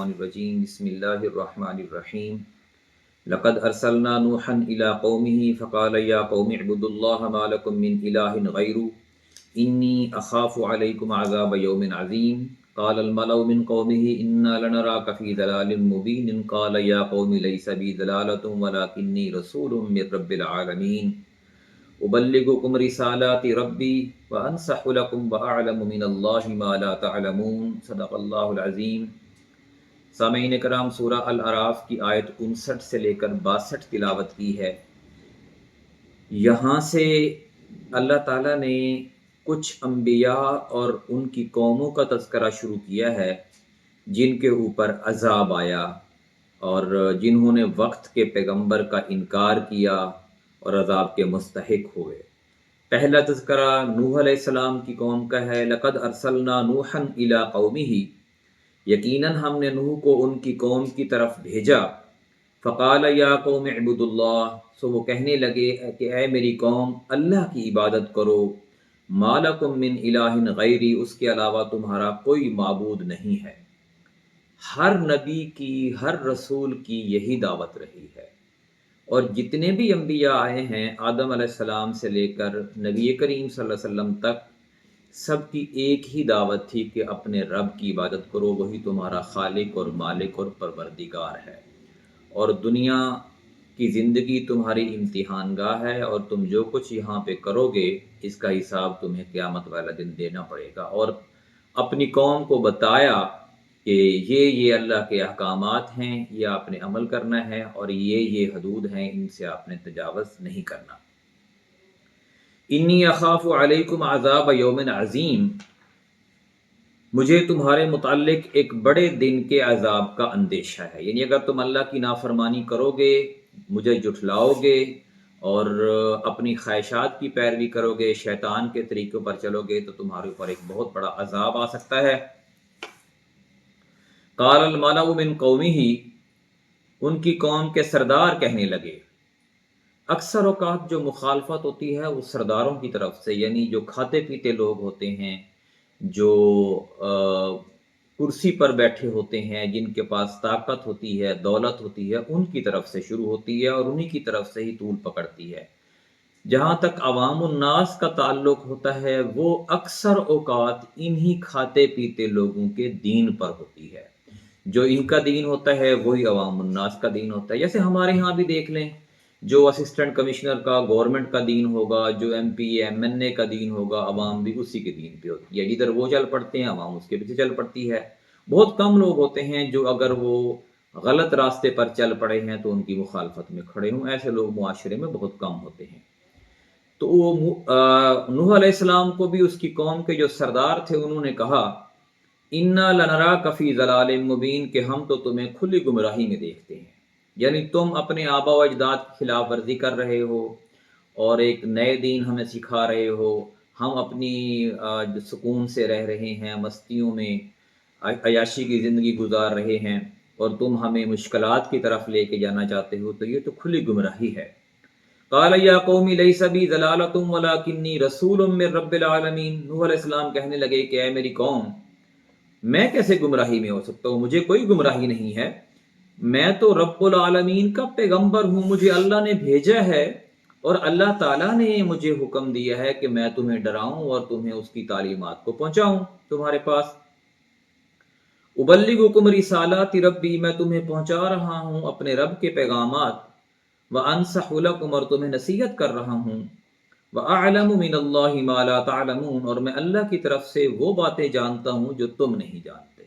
الشیطان الرجیم بسم اللہ الرحمن الرحیم لقد ارسلنا نوحا الى قومه فقال یا قوم اعبدوا اللہ ما لکم من الہ غیرہ انی اخاف علیکم عذاب یوم عظیم قال الملأ من قومه انا لنراک فی ضلال مبین قال یا قوم لیس بی ضلالۃ ولکنی رسول من رب العالمین ابلغکم رسالات ربی وانصح لکم واعلم من اللہ ما لا تعلمون صدق اللہ العظیم۔ سامعین کرام، سورہ الاعراف کی آیت 59 سے لے کر 62 تلاوت کی ہے۔ یہاں سے اللہ تعالیٰ نے کچھ انبیاء اور ان کی قوموں کا تذکرہ شروع کیا ہے جن کے اوپر عذاب آیا اور جنہوں نے وقت کے پیغمبر کا انکار کیا اور عذاب کے مستحق ہوئے۔ پہلا تذکرہ نوح علیہ السلام کی قوم کا ہے۔ لقد ارسلنا نوحا الی قومہ، یقیناً ہم نے نوح کو ان کی قوم کی طرف بھیجا۔ فقال یا قوم اعبدوا اللہ، سو وہ کہنے لگے کہ اے میری قوم اللہ کی عبادت کرو۔ ما لکم من الہ غیری، اس کے علاوہ تمہارا کوئی معبود نہیں ہے۔ ہر نبی کی، ہر رسول کی یہی دعوت رہی ہے، اور جتنے بھی انبیاء آئے ہیں آدم علیہ السلام سے لے کر نبی کریم صلی اللہ علیہ وسلم تک، سب کی ایک ہی دعوت تھی کہ اپنے رب کی عبادت کرو، وہی تمہارا خالق اور مالک اور پروردگار ہے، اور دنیا کی زندگی تمہاری امتحان گاہ ہے، اور تم جو کچھ یہاں پہ کرو گے اس کا حساب تمہیں قیامت والا دن دینا پڑے گا۔ اور اپنی قوم کو بتایا کہ یہ اللہ کے احکامات ہیں، یہ آپ نے عمل کرنا ہے، اور یہ حدود ہیں، ان سے آپ نے تجاوز نہیں کرنا۔ انی اخاف علیکم عذاب یوم عظیم، مجھے تمہارے متعلق ایک بڑے دن کے عذاب کا اندیشہ ہے، یعنی اگر تم اللہ کی نافرمانی کرو گے، مجھے جھٹلاؤ گے اور اپنی خواہشات کی پیروی کرو گے، شیطان کے طریقوں پر چلو گے، تو تمہارے اوپر ایک بہت بڑا عذاب آ سکتا ہے۔ قال الملأ من قومہ، ان کی قوم کے سردار کہنے لگے۔ اکثر اوقات جو مخالفت ہوتی ہے وہ سرداروں کی طرف سے، یعنی جو کھاتے پیتے لوگ ہوتے ہیں، جو کرسی پر بیٹھے ہوتے ہیں، جن کے پاس طاقت ہوتی ہے، دولت ہوتی ہے، ان کی طرف سے شروع ہوتی ہے اور انہی کی طرف سے ہی طول پکڑتی ہے۔ جہاں تک عوام الناس کا تعلق ہوتا ہے، وہ اکثر اوقات انہی کھاتے پیتے لوگوں کے دین پر ہوتی ہے۔ جو ان کا دین ہوتا ہے وہی عوام الناس کا دین ہوتا ہے۔ جیسے ہمارے ہاں بھی دیکھ لیں، جو اسسٹنٹ کمشنر کا، گورنمنٹ کا دین ہوگا، جو ایم پی ایم این اے کا دین ہوگا، عوام بھی اسی کے دین پہ ہوتی ہے۔ ادھر وہ چل پڑتے ہیں، عوام اس کے پیچھے چل پڑتی ہے۔ بہت کم لوگ ہوتے ہیں جو اگر وہ غلط راستے پر چل پڑے ہیں تو ان کی مخالفت میں کھڑے ہوں، ایسے لوگ معاشرے میں بہت کم ہوتے ہیں۔ تو نوح علیہ السلام کو بھی اس کی قوم کے جو سردار تھے انہوں نے کہا، انا لنراک فی ضلال مبین، کہ ہم تو تمہیں کھلی گمراہی میں دیکھتے ہیں، یعنی تم اپنے آبا و اجداد کی خلاف ورزی کر رہے ہو اور ایک نئے دین ہمیں سکھا رہے ہو۔ ہم اپنی سکون سے رہ رہے ہیں، مستیوں میں عیاشی کی زندگی گزار رہے ہیں، اور تم ہمیں مشکلات کی طرف لے کے جانا چاہتے ہو، تو یہ تو کھلی گمراہی ہے۔ قال یا قوم لیس بی ضلالۃ ولکنی رسول من رب العالمین، نوح علیہ السلام کہنے لگے کہ اے میری قوم، میں کیسے گمراہی میں ہو سکتا ہوں؟ مجھے کوئی گمراہی نہیں ہے، میں تو رب العالمین کا پیغمبر ہوں، مجھے اللہ نے بھیجا ہے، اور اللہ تعالیٰ نے مجھے حکم دیا ہے کہ میں تمہیں ڈراؤں اور تمہیں اس کی تعلیمات کو پہنچاؤں تمہارے پاس۔ ابلغکم رسالات ربی، میں تمہیں پہنچا رہا ہوں اپنے رب کے پیغامات، وانصح لکم، اور تمہیں نصیحت کر رہا ہوں، وَأَعْلَمُ مِنَ اللَّهِ مَا لَا تَعْلَمُونَ، اور میں اللہ کی طرف سے وہ باتیں جانتا ہوں جو تم نہیں جانتے۔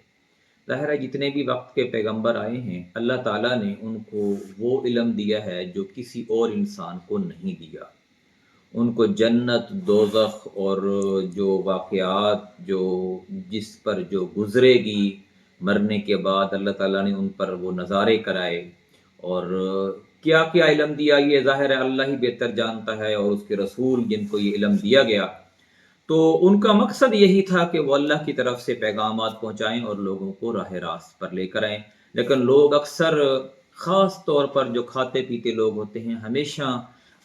ظاہر ہے جتنے بھی وقت کے پیغمبر آئے ہیں اللہ تعالیٰ نے ان کو وہ علم دیا ہے جو کسی اور انسان کو نہیں دیا۔ ان کو جنت، دوزخ اور جو واقعات جس پر جو گزرے گی مرنے کے بعد، اللہ تعالیٰ نے ان پر وہ نظارے کرائے، اور کیا کیا علم دیا یہ ظاہر ہے اللہ ہی بہتر جانتا ہے، اور اس کے رسول جن کو یہ علم دیا گیا، تو ان کا مقصد یہی تھا کہ وہ اللہ کی طرف سے پیغامات پہنچائیں اور لوگوں کو راہ راست پر لے کر آئیں۔ لیکن لوگ اکثر، خاص طور پر جو کھاتے پیتے لوگ ہوتے ہیں، ہمیشہ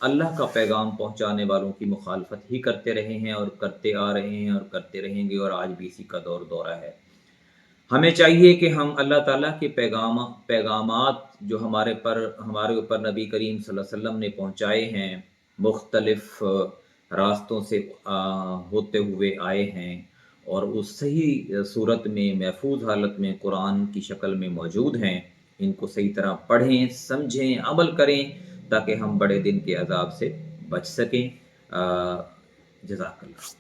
اللہ کا پیغام پہنچانے والوں کی مخالفت ہی کرتے رہے ہیں اور کرتے آ رہے ہیں اور کرتے رہیں گے، اور آج بھی اسی کا دور دورہ ہے۔ ہمیں چاہیے کہ ہم اللہ تعالیٰ کے پیغامات جو ہمارے اوپر نبی کریم صلی اللہ علیہ وسلم نے پہنچائے ہیں، مختلف راستوں سے ہوتے ہوئے آئے ہیں، اور اس صحیح صورت میں محفوظ حالت میں قرآن کی شکل میں موجود ہیں، ان کو صحیح طرح پڑھیں، سمجھیں، عمل کریں، تاکہ ہم بڑے دن کے عذاب سے بچ سکیں۔ جزاک اللہ۔